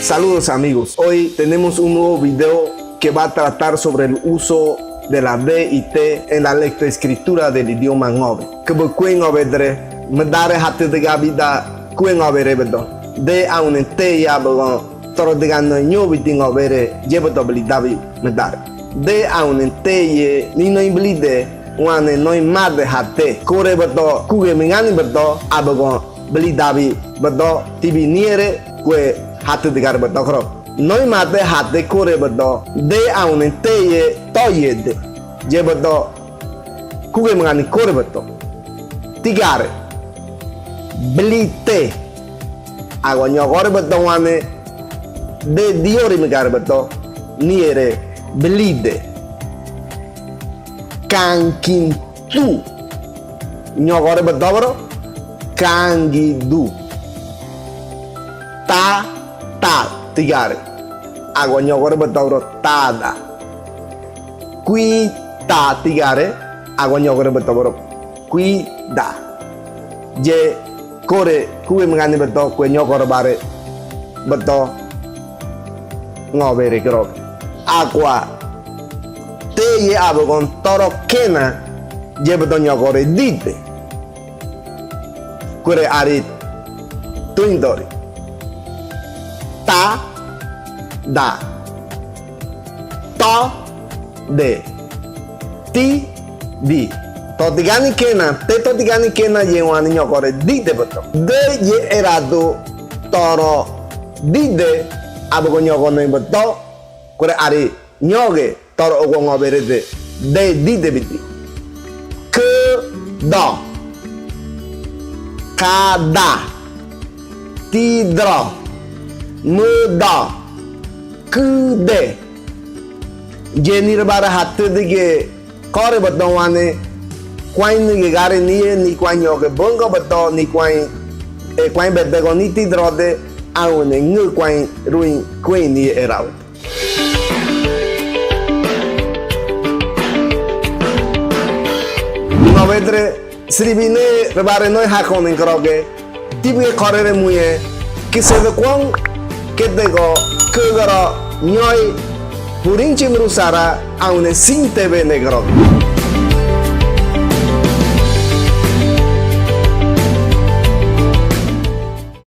Saludos amigos, hoy tenemos un nuevo video que va a tratar sobre el uso de la D y T en la lectoescritura del idioma Ngobe. Kebo kue Ngobe dre, medare hati de gabida kue Ngobe rebedo. D a un T ya bagon, toro de gano nyobi di Ngobe re, jebedo beli dabi medare. D a un T ye, ni no imblide, wane no imade hati. Kore bedo, kuge mingani bedo, abagon beli dabi bedo, tibi niere kue hati de gar bedo kro. Noi mate hati kore bedo, D a un T ye, to ye de. Je bedo, kuge mingani kore bedo. Tigare, beli te. Agua nyogore bedo wane, de diori megare bedo, niere belide. Kankin tu. Nyogore bedo bro, kangi du. Ta, tigare. Agua nyogore bedo bro, tada. Qui ta tigare, agua nyogore bedo bro, qui da. Je kore kuwe mengani beto kue nyokor bare beto ngobere kerok aqua te ye abo con toro kena je beto nyokore dite kure ari tuindori ta da to de ti di totigani kena te totigani kena ye wani nyokore dite beto de ye erado toro dide abo nyokone beto kure ari nyoge toro ogo ngobere de dide biti ke do kada tidro muda kude jeni rebara hatte dige kore beto wane Quain ni gare ni quaño que bongo beto ni quain quain bedego ni ti drode aune ngu quain ruin quain ni erau. No vedre sribine rebare noi hakon in kroge tibi correre muye che se de quon che dego kugaro nyoi purinchi mrusara aune sinte bene groge.